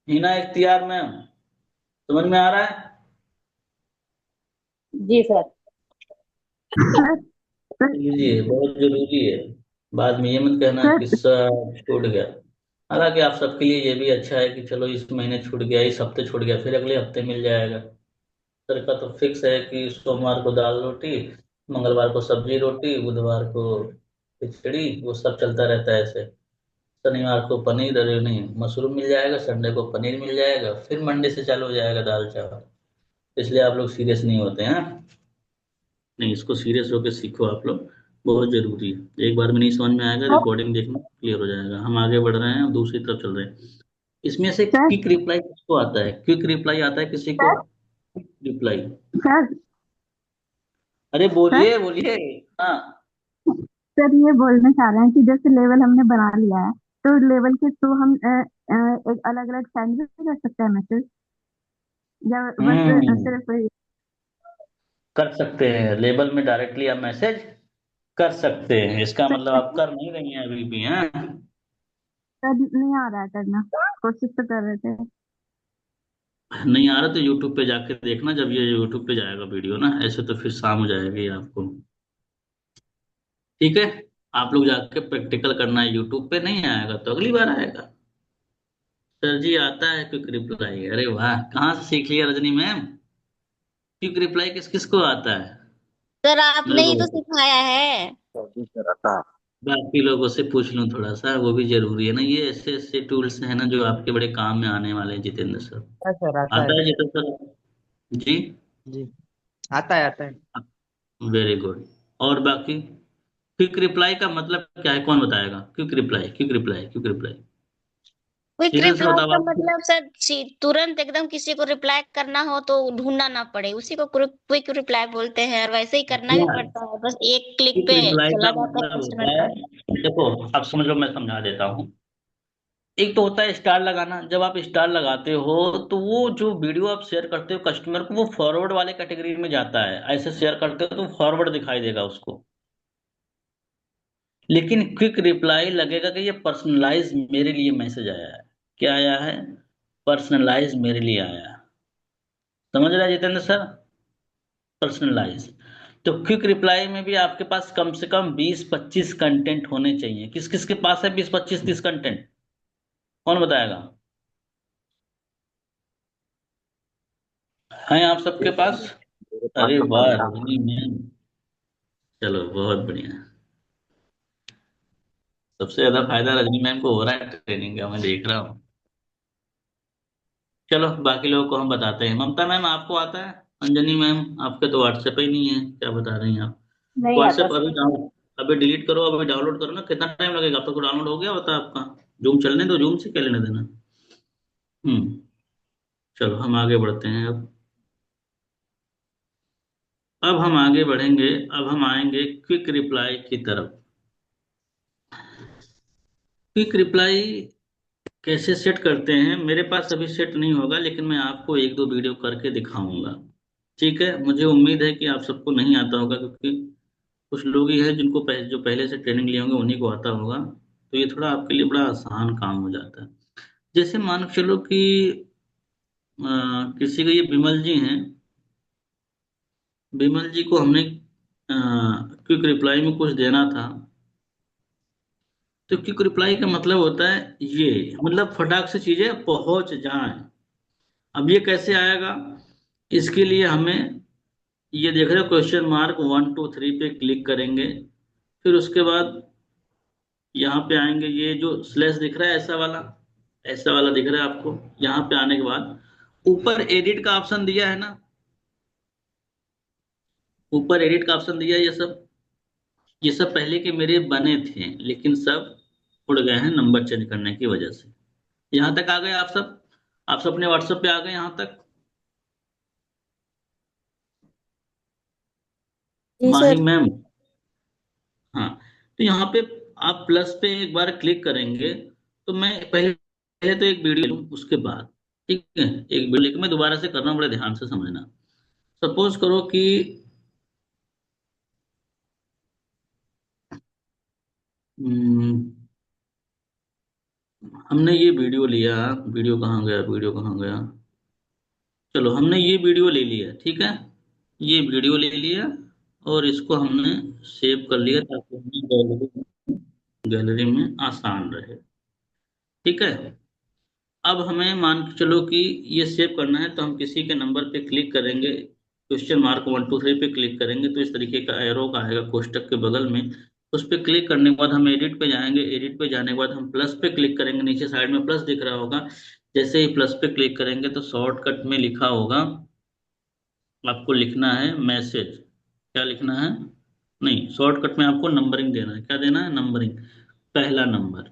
हिना इख्तियार मैम, समझ में आ रहा है? जी सर। लीजिए, बहुत जरूरी है। बाद में ये मत कहना किस्सा छूट गया। हालांकि आप सबके लिए ये भी अच्छा है कि चलो इस महीने छूट गया, इस हफ्ते छूट गया, फिर अगले हफ्ते मिल जाएगा। सर का तो फिक्स है कि सोमवार को दाल रोटी, मंगलवार को सब्जी रोटी, बुधवार को खिचड़ी, वो सब चलता रहता है ऐसे। शनिवार को पनीर, अरे नहीं मशरूम मिल जाएगा, संडे को पनीर मिल जाएगा, फिर मंडे से चालू हो जाएगा दाल चावल। इसलिए आप लोग सीरियस नहीं होते हैं। नहीं, इसको सीरियस होकर सीखो आप लोग, बहुत जरूरी है। एक बार में नहीं समझ में आएगा, रिकॉर्डिंग देखना क्लियर हो जाएगा। हम आगे बढ़ रहे हैं, दूसरी तरफ चल रहे हैं। इसमें से सर क्विक रिप्लाई किसको आता है? क्विक रिप्लाई आता है किसी को? Quick reply. सर अरे सर बोलिए बोलिए। हाँ। सर ये बोलना चाह रहे हैं कि जैसे लेवल हमने बना लिया है, तो लेवल के थ्रू हम एक अलग अलग सेंड भी कर सकते हैं मैसेज, या बस हम्म। सिर्फ कर सकते हैं, लेबल में डायरेक्टली आप मैसेज कर सकते हैं, इसका कर मतलब आप सकते हैं। कर नहीं रही हैं अभी भी, हैं? सर नहीं आ रहा है करना, कोशिश तो कर रहे थे। नहीं आ रहा तो यूट्यूब पे जाके देखना, जब ये यूट्यूब पे जाएगा वीडियो ना, ऐसे तो फिर शाम हो जाएगी आपको। ठीक है। आप लोग जाके प्रैक्टिकल करना है, यूट्यूब पे नहीं आएगा तो अगली बार आएगा। सर जी आता है क्विक रिप्लाई, अरे वाह, कहाँ से सीख लिया रजनी मैम? क्विक रिप्लाई किस किस को आता है? सर मेरे आपने को ही तो बताओ। सिखाया है। बाकी लोगों से पूछ लूं थोड़ा सा, वो भी जरूरी है ना। ये ऐसे ऐसे टूल्स हैं ना जो आपके बड़े काम में आने वाले हैं, जितेंद्र सर। आता है सर, आता है। आता है जितेंद्र सर? जी। जी, आता है, आता है। Very good. और बाकी क्विक रिप्लाई का मतलब क्या है, कौन बताएगा? Quick reply, quick reply, quick reply. Quick धीरे से रिप्लाई बताओ का आप। मतलब सर तुरंत एकदम किसी को रिप्लाई करना हो तो ढूंढना ना पड़े, उसी को क्विक रिप्लाई बोलते हैं, और वैसे ही करना भी पड़ता है, बस एक क्लिक क्विक पे रिप्लाई चला का जाता है मतलब कस्टमर होता का। है, देखो आप समझ लो, मैं समझा देता हूँ। एक तो होता है स्टार लगाना। जब आप स्टार लगाते हो तो वो जो वीडियो आप शेयर करते हो कस्टमर को, वो फॉरवर्ड वाले कैटेगरी में जाता है। ऐसे शेयर करते हो तो फॉरवर्ड दिखाई देगा उसको। लेकिन क्विक रिप्लाई लगेगा कि ये पर्सनलाइज मेरे लिए मैसेज आया है। क्या आया है? पर्सनलाइज मेरे लिए आया है। समझ रहे हैं जितेंद्र सर? पर्सनलाइज। तो क्विक रिप्लाई में भी आपके पास कम से कम 20-25 कंटेंट होने चाहिए। किस किस के पास है 20-25-30 कंटेंट? कौन बताएगा? हैं आप सबके पास? मेरे पास अरे तो वाह 15। रजनी मैम, चलो बहुत बढ़िया। सबसे ज्यादा फायदा रजनी मैम को हो रहा है ट्रेनिंग का, मैं देख रहा हूँ। चलो बाकी लोगों को हम बताते हैं। ममता मैम आपको आता है? अंजनी मैम आपके तो व्हाट्सएप ही नहीं है, क्या बता रही हैं आप? नहीं आता व्हाट्सएप अभी सर। डाउन, अभी डिलीट करो, अभी डाउनलोड करो ना। कितना टाइम लगेगा? अब तक तो डाउनलोड हो गया होता आपका। जूम चलने दो, जूम से क्या लेना देना। हम्म। चलो हम आगे बढ़ते हैं अब हम आगे बढ़ेंगे। अब हम आएंगे क्विक रिप्लाई की तरफ। क्विक रिप्लाई कैसे सेट करते हैं? मेरे पास अभी सेट नहीं होगा, लेकिन मैं आपको एक दो वीडियो करके दिखाऊंगा। ठीक है, मुझे उम्मीद है कि आप सबको नहीं आता होगा, क्योंकि कुछ लोग ही हैं जिनको जो पहले से ट्रेनिंग लिए होंगे उन्हीं को आता होगा। तो ये थोड़ा आपके लिए बड़ा आसान काम हो जाता है। जैसे मान के चलो कि किसी को, ये विमल जी हैं, विमल जी को हमने क्विक रिप्लाई में कुछ देना था। तो क्विक रिप्लाई का मतलब होता है ये, मतलब फटाक से चीजें पहुंच जाएं। अब ये कैसे आएगा? इसके लिए हमें, ये देख रहे हो क्वेश्चन मार्क 1 2 3 पे क्लिक करेंगे। फिर उसके बाद यहाँ पे आएंगे, ये जो स्लैश दिख रहा है ऐसा वाला, ऐसा वाला दिख रहा है आपको। यहाँ पे आने के बाद ऊपर एडिट का ऑप्शन दिया है ना, ऊपर एडिट का ऑप्शन दिया है। ये सब पहले के मेरे बने थे, लेकिन सब उड़ गए हैं नंबर चेंज करने की वजह से। यहाँ तक आ गए आप सब? आप सब अपने व्हाट्सएप पे आ गए यहाँ तक? जी माही सर। मैम, हाँ। तो यहाँ पे आप प्लस पे एक बार क्लिक करेंगे। तो मैं पहले पहले तो एक वीडियो लूँ, उसके बाद, ठीक है, एक वीडियो लेकर मैं दोबारा से कर रहा हूँ, बड़े ध्यान से समझना। सपोज करो कि हम्म, हमने ये वीडियो लिया। वीडियो कहाँ गया? वीडियो कहाँ गया? चलो हमने ये वीडियो ले लिया, ठीक है। ये वीडियो ले लिया और इसको हमने सेव कर लिया, ताकि हमें गैलरी में आसान रहे। ठीक है। अब हमें मान के चलो कि ये सेव करना है, तो हम किसी के नंबर पे क्लिक करेंगे, क्वेश्चन मार्क 1 2 3 पे क्लिक करेंगे, तो इस तरीके का एरो का आएगा कोष्टक के बगल में। उस पे क्लिक करने के बाद हम एडिट पे जाएंगे। एडिट पे जाने के बाद हम प्लस पे क्लिक करेंगे। नीचे साइड में प्लस दिख रहा होगा। जैसे ही प्लस पे क्लिक करेंगे तो शॉर्टकट में लिखा होगा, आपको लिखना है मैसेज। क्या लिखना है? नहीं, शॉर्टकट में आपको नंबरिंग देना है। क्या देना है? नंबरिंग। पहला नंबर,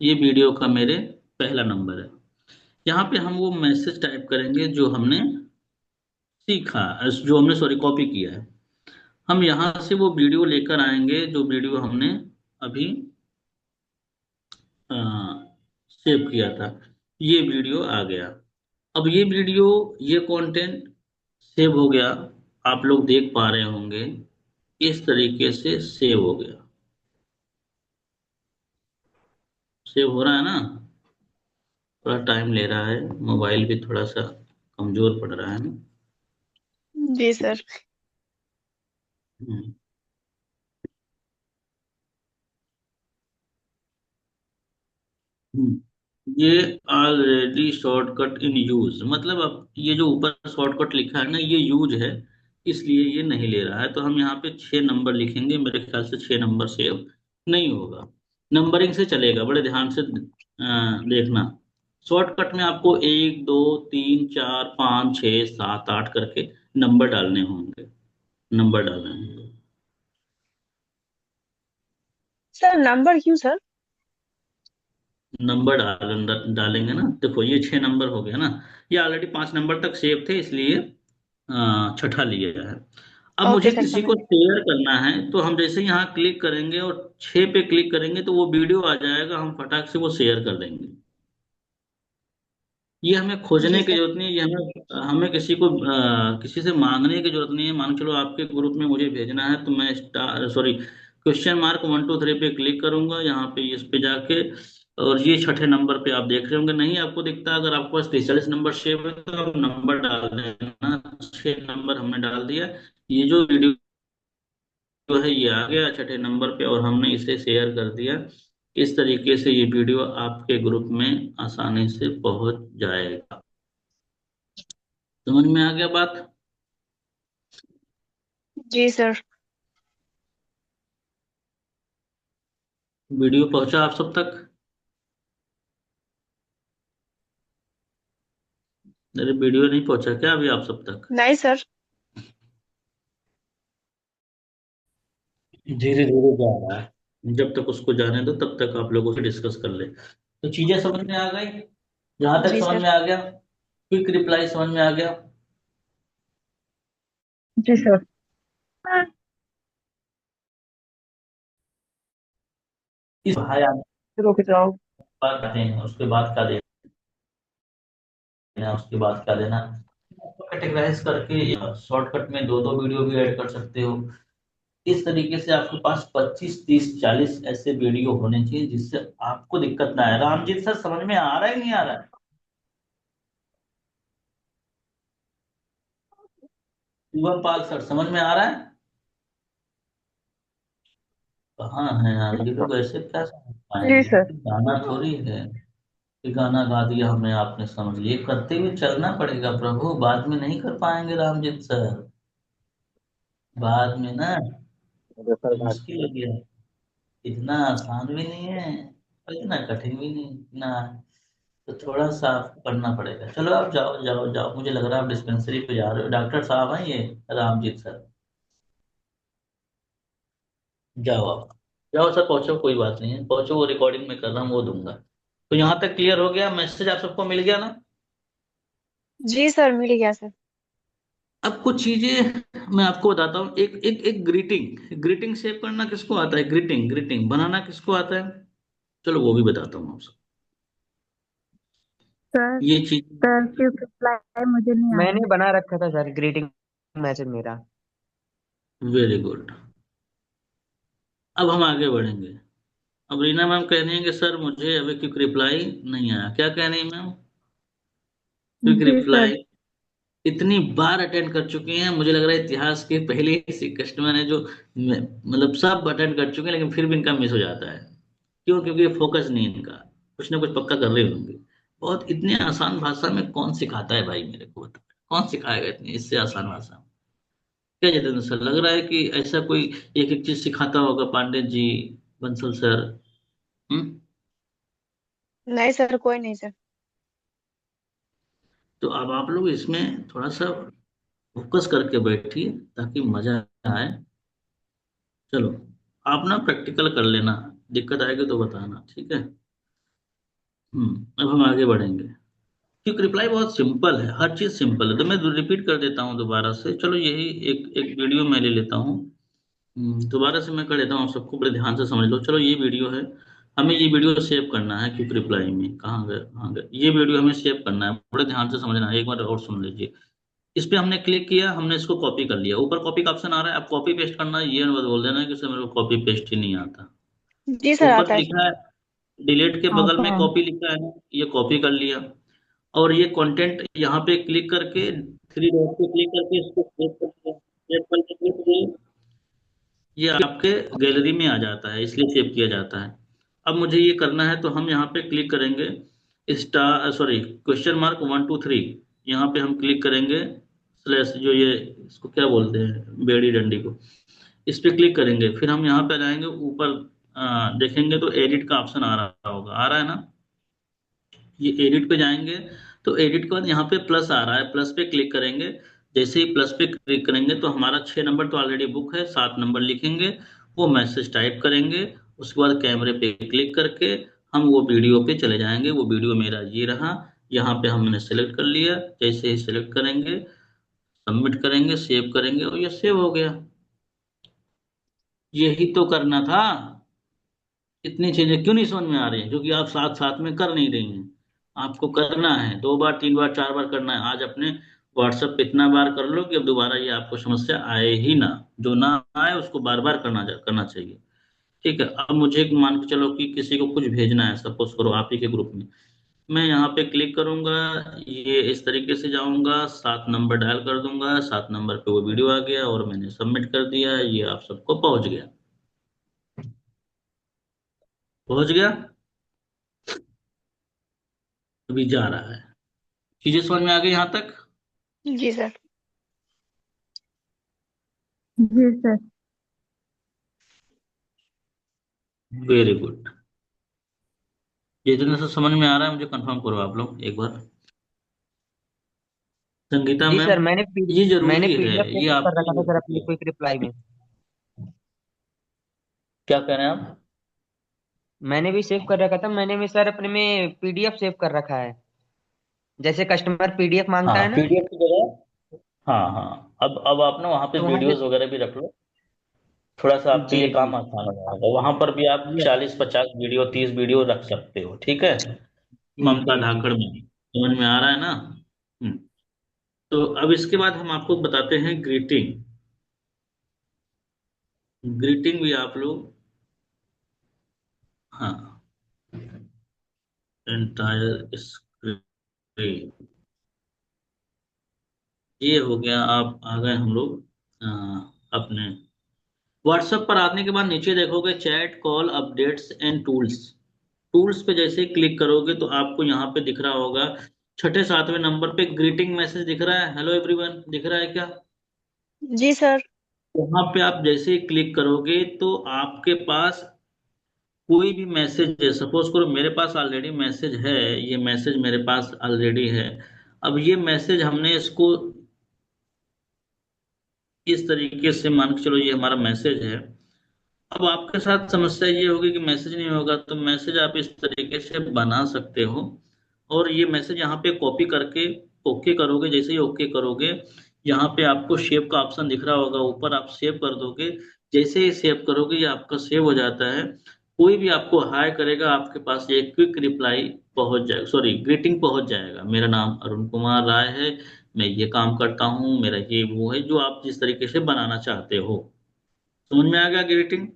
ये वीडियो का मेरे पहला नंबर है। यहाँ पे हम वो मैसेज टाइप करेंगे जो हमने सीखा, जो हमने सॉरी कॉपी किया है। हम यहाँ से वो वीडियो लेकर आएंगे जो वीडियो हमने अभी सेव किया था। ये वीडियो आ गया। अब ये वीडियो, ये कंटेंट सेव हो गया। आप लोग देख पा रहे होंगे, इस तरीके से सेव हो गया। सेव हो रहा है ना? थोड़ा टाइम ले रहा है, मोबाइल भी थोड़ा सा कमजोर पड़ रहा है ना। जी सर। हम्म। ये ऑलरेडी शॉर्टकट इन यूज, मतलब अब ये जो ऊपर शॉर्टकट लिखा है ना, ये यूज है, इसलिए ये नहीं ले रहा है। तो हम यहाँ पे 6 नंबर लिखेंगे। मेरे ख्याल से 6 नंबर सेव नहीं होगा। नंबरिंग से चलेगा, बड़े ध्यान से देखना। शॉर्टकट में आपको 1 2 3 4 5 6 7 8 करके नंबर डालने होंगे। नंबर डालने होंगे। सर नंबर क्यों सर? नंबर डालेंगे ना। देखो ये 6 नंबर हो गया ना। ये ऑलरेडी 5 नंबर तक सेव थे, इसलिए छठा लिया है। अब ओके मुझे सर, किसी समझ को गए। शेयर करना है, तो हम जैसे यहाँ क्लिक करेंगे और 6 पे क्लिक करेंगे तो वो वीडियो आ जाएगा। हम फटाक से वो शेयर कर देंगे। ये हमें खोजने जी की सर। जरूरत नहीं है। ये हमें हमें किसी को किसी से मांगने की जरूरत नहीं है। मान के चलो आपके ग्रुप में मुझे भेजना है, तो मैं स्टार सॉरी क्वेश्चन मार्क 1 2 3 पे क्लिक करूंगा। यहाँ पे इस पे जाके और ये छठे नंबर पे आप देख रहे होंगे, नहीं आपको दिखता, अगर आपके पास 43 नंबर सेव है तो आप नंबर डाल देना। 6 नंबर हमने डाल दिया। ये जो वीडियो है ये आ गया छठे नंबर पे और हमने इसे शेयर कर दिया। इस तरीके से ये वीडियो आपके ग्रुप में आसानी से पहुंच जाएगा। समझ में आ गया बात? जी सर। वीडियो पहुंचा आप सब तक? अरे वीडियो नहीं पहुंचा क्या अभी आप सब तक? नहीं सर। धीरे धीरे जा रहा है, जब तक उसको जाने दो तब तक आप लोगों से डिस्कस कर ले। तो चीजें समझ में आ गई? जहां तक जी समझ सर। में आ गया, क्विक रिप्लाई समझ में आ गया? जी सर। इस भाई आप रुक जाओ। बात करते हैं, उसके बाद क्या देना, उसके बाद क्या देना, कैटेगराइज करके शॉर्टकट में दो दो वीडियो भी ऐड कर सकते हो। इस तरीके से आपके पास 25 30 40 ऐसे वीडियो होने चाहिए जिससे आपको दिक्कत ना आए। रामजीत सर समझ में आ रहा है नहीं आ रहा है? शिवम पाल सर समझ में आ रहा है? कहाँ है यार ये लोग, ऐसे क्या समझ जी पाएंगे? सर। गाना थोड़ी है कि गाना गा दिया हमने आपने समझ लिया, करते हुए चलना पड़ेगा प्रभु, बाद में नहीं कर पाएंगे रामजीत सर, बाद में ना मुश्किल लग गया। इतना आसान भी नहीं है और इतना कठिन भी नहीं, इतना तो थोड़ा सा आपको करना पड़ेगा। चलो आप जाओ जाओ जाओ, मुझे लग रहा है आप डिस्पेंसरी पे जा रहे हो, डॉक्टर साहब हैं ये रामजीत सर। जाओ आप, जाओ सर, पहुंचो, कोई बात नहीं है, पहुंचो, वो रिकॉर्डिंग में कर रहा हूँ वो दूंगा। तो यहाँ तक क्लियर हो गया, मैसेज आप सबको मिल गया ना? जी सर, मिल गया सर। अब कुछ चीजें मैं आपको बताता हूँ। एक एक एक ग्रीटिंग, ग्रीटिंग सेव करना किसको आता है? ग्रीटिंग, ग्रीटिंग बनाना किसको आता है? चलो वो भी बताता हूँ आपसे। सर ये चीज सर क्विक रिप्लाई मुझे नहीं आता। मैंने बना रखा था सर ग्रीटिंग मैसेज मेरा। Very good. अब हम आगे बढ़ेंगे। अब रीना मैम कह रही हैं कि सर मुझे अभी क्विक रिप्लाई नहीं आया। क्या कह रही हैं मैम? क्विक जी रिप्लाई सर। इतनी बार अटेंड कर चुकी हैं, मुझे लग रहा है इतिहास के पहले ऐसे कस्टमर हैं जो मतलब सब अटेंड कर चुके हैं लेकिन फिर भी इनका मिस हो जाता है। क्यों? क्योंकि फोकस नहीं है इनका, कुछ ना कुछ पक्का कर रहे होंगे। बहुत इतने आसान भाषा में कौन सिखाता है भाई, मेरे को बताओ कौन सिखाएगा इतनी इससे आसान भाषा में? क्या जितेंद्र सर, लग रहा है कि ऐसा कोई एक एक चीज सिखाता होगा, पांडे जी, बंसल सर? हम्म। नहीं सर, कोई नहीं सर। तो अब आप लोग इसमें थोड़ा सा फोकस करके बैठिए ताकि मजा आए। चलो, आप ना प्रैक्टिकल कर लेना, दिक्कत आएगी तो बताना, ठीक है? अब हम आगे बढ़ेंगे। क्योंकि रिप्लाई बहुत सिंपल है, हर चीज सिंपल है, तो मैं रिपीट कर देता हूँ दोबारा से। चलो यही एक एक वीडियो मैं ले लेता हूँ। दोबारा से मैं कर लेता हूँ, सबको बड़े ध्यान से समझ लो। चलो ये वीडियो है, हमें ये वीडियो सेव करना है। क्विक रिप्लाई में कहाँ गए, कहाँ गए, ये वीडियो हमें सेव करना है, बड़े ध्यान से समझना है, एक बार और सुन लीजिए। इस पे हमने क्लिक किया, हमने इसको कॉपी कर लिया, ऊपर कॉपी का ऑप्शन आ रहा है, अब कॉपी पेस्ट करना है, ये मत बोल देना कि सर मेरे को कॉपी पेस्ट ही नहीं आता। जी सर, ऊपर आता है सर। लिखा है डिलीट के बगल आता में है। कॉपी लिखा है ना, ये कॉपी कर लिया। और ये कंटेंट यहाँ पे क्लिक करके, थ्री डॉट पे क्लिक करके इसको सेव कर दिया। सेव करने के लिए ये आपके गैलरी में आ जाता है, इसलिए सेव किया जाता है। अब मुझे ये करना है तो हम यहाँ पे क्लिक करेंगे, स्टार सॉरी क्वेश्चन मार्क 1 2 3, यहाँ पे हम क्लिक करेंगे, स्लैश जो ये इसको क्या बोलते हैं, बेड़ी डंडी को, इस पे क्लिक करेंगे। फिर हम यहाँ पे आ जाएंगे ऊपर, देखेंगे तो एडिट का ऑप्शन आ रहा होगा, आ रहा है ना? ये एडिट पे जाएंगे तो एडिट के बाद यहाँ पे प्लस आ रहा है, प्लस पे क्लिक करेंगे। जैसे ही प्लस पे क्लिक करेंगे तो हमारा 6 नंबर तो ऑलरेडी बुक है, 7 नंबर लिखेंगे, वो मैसेज टाइप करेंगे। उसके बाद कैमरे पे क्लिक करके हम वो वीडियो पे चले जाएंगे। वो वीडियो मेरा ये रहा, यहाँ पे हमने सेलेक्ट कर लिया। जैसे ही सेलेक्ट करेंगे, सबमिट करेंगे, सेव करेंगे और ये सेव हो गया। यही तो करना था। इतनी चीजें क्यों नहीं समझ में आ रही हैं? क्योंकि आप साथ साथ में कर नहीं रही हैं। आपको करना है, 2 बार 3 बार 4 बार करना है। आज अपने व्हाट्सएप पे इतना बार कर लो कि अब दोबारा ये आपको समस्या आए ही ना। जो ना आए उसको बार बार करना चाहिए। ठीक है। अब मुझे मान के चलो कि किसी को कुछ भेजना है, सपोज करो आप ही के ग्रुप में, मैं यहाँ पे क्लिक करूंगा, ये इस तरीके से जाऊंगा, 7 नंबर डायल कर दूंगा, 7 नंबर पे वो वीडियो आ गया और मैंने सबमिट कर दिया, ये आप सबको पहुंच गया। पहुंच गया, अभी जा रहा है। चीजें समझ में आ गई यहाँ तक? जी सर। जी सर। Very good. जितने से समझ में आ रहा है मुझे कंफर्म करो आप लोग एक बार। संगीता जी मैम, सर, ये मैंने जरूरी है, पीडीएफ ये कर आपको रखा था सर अपनी क्विक रिप्लाई में। क्या कह रहे हैं आप? मैंने भी सेव कर रखा था, मैंने भी सर अपने में पीडीएफ सेव कर रखा है, जैसे कस्टमर पीडीएफ मांगता हाँ, है ना। पीडीएफ की जगह, हाँ हाँ, अब आप ना वहाँ पे तो वहाँ वीडियोस जैसे, वगैरह भी रख लो, थोड़ा सा आपके जी लिए जी काम आसान हो जाएगा। वहां पर भी आप जी 40-50 वीडियो, 30 वीडियो रख सकते हो, ठीक है। जी ममता जी जी। धाकड़ में समझ में आ रहा है ना? तो अब इसके बाद हम आपको बताते हैं ग्रीटिंग। ग्रीटिंग भी आप लोग, हाँ, एंटायर स्क्रीन, ये हो गया। आप आ गए हम लोग अपने व्हाट्सएप पर। आने के बाद नीचे देखोगे chat, call, updates and tools. Tools पे जैसे ही क्लिक करोगे तो आपको यहाँ पे दिख रहा होगा, छठे सातवें नंबर पे ग्रीटिंग मैसेज दिख रहा है, हेलो एवरीवन, दिख रहा है क्या? जी सर। वहां पे आप जैसे ही क्लिक करोगे तो आपके पास कोई भी मैसेज है, सपोज करो मेरे पास ऑलरेडी मैसेज है, ये मैसेज मेरे पास ऑलरेडी है। अब ये मैसेज हमने इसको इस तरीके से मान के चलो, ये हमारा मैसेज है। अब आपके साथ समस्या ये होगी कि मैसेज नहीं होगा, तो मैसेज आप इस तरीके से बना सकते हो, और ये मैसेज यहाँ पे कॉपी करके ओके करोगे। जैसे ही ओके करोगे, यहाँ पे आपको सेव का ऑप्शन दिख रहा होगा ऊपर, आप सेव कर दोगे। जैसे ही सेव करोगे ये आपका सेव हो जाता है। कोई भी आपको हाय करेगा, आपके पास ये क्विक रिप्लाई पहुंच जाएगा, सॉरी ग्रीटिंग पहुंच जाएगा, मेरा नाम अरुण कुमार राय है, मैं ये काम करता हूँ, मेरा ये वो है, जो आप जिस तरीके से बनाना चाहते हो। समझ में आ गया ग्रीटिंग?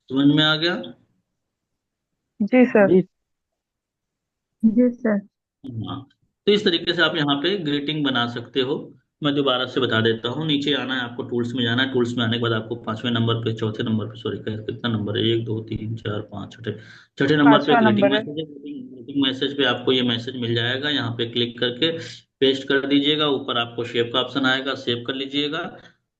समझ में आ गया? जी सर। जी जी सर। हाँ, तो इस तरीके से आप यहाँ पे ग्रीटिंग बना सकते हो। मैं दोबारा से बता देता हूँ, नीचे आना है आपको, टूल्स में जाना है, टूल्स में आने के बाद आपको 5वें नंबर पे, चौथे नंबर पे, सॉरी कितना नंबर है, 1 2 3 4 5 छठे, छठे नंबर पे 5वां ग्रीटिंग नंबर है। मैसेज है। ग्रीटिंग मैसेज पे आपको ये मैसेज मिल जाएगा, यहाँ पे क्लिक करके पेस्ट कर दीजिएगा, ऊपर आपको सेव का ऑप्शन आएगा, सेव कर लीजिएगा,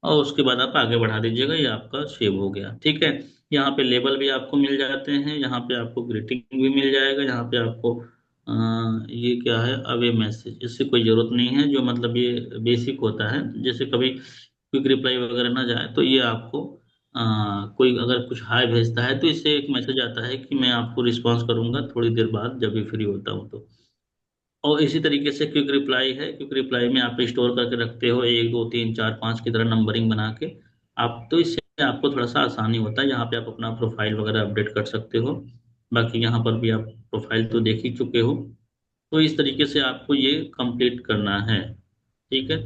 और उसके बाद आप आगे बढ़ा दीजिएगा, ये आपका सेव हो गया, ठीक है। यहाँ पे लेबल भी आपको मिल जाते हैं, यहाँ पे आपको ग्रीटिंग भी मिल जाएगा, यहाँ पे आपको ये क्या है, अवे मैसेज, इससे कोई जरूरत नहीं है, जो मतलब ये बेसिक होता है, जैसे कभी क्विक रिप्लाई वगैरह ना जाए तो ये आपको कोई अगर कुछ हाय भेजता है तो इससे एक मैसेज आता है कि मैं आपको रिस्पॉन्स करूंगा थोड़ी देर बाद जब भी फ्री होता हूँ तो। और इसी तरीके से क्विक रिप्लाई है, क्विक रिप्लाई में आप स्टोर करके रखते हो 1 2 3 4 5 की तरह नंबरिंग बना के, आप तो इससे आपको थोड़ा सा आसानी होता है, यहाँ पे आप अपना प्रोफाइल वगैरह अपडेट कर सकते हो। बाकी यहाँ पर भी आप प्रोफाइल तो देख ही चुके हो। तो इस तरीके से आपको ये कंप्लीट करना है, ठीक है।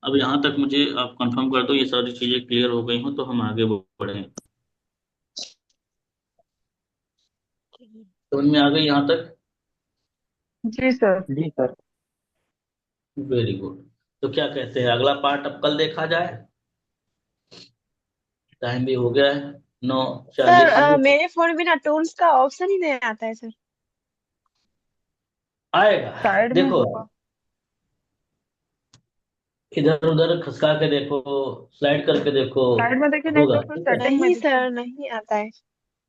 अब यहाँ तक मुझे आप कंफर्म कर दो ये सारी चीजें क्लियर हो गई हो तो हम आगे बढ़ें। समझ में आ गई यहाँ तक? जी सर। जी सर। Very good. तो क्या कहते हैं, अगला पार्ट अब कल देखा जाए? टाइम भी हो गया है, 9:40 सर हो गए। मेरे फोन में ना टूल्स का ऑप्शन ही नहीं आता है सर। आएगा, साइड में देखो, होगा। इधर उधर खसका के देखो, स्लाइड करके देखो, साइड में देखिए, नहीं होगा, तो फिर ठीक है। सेटिंग में नहीं देखिए सर, नहीं आता है।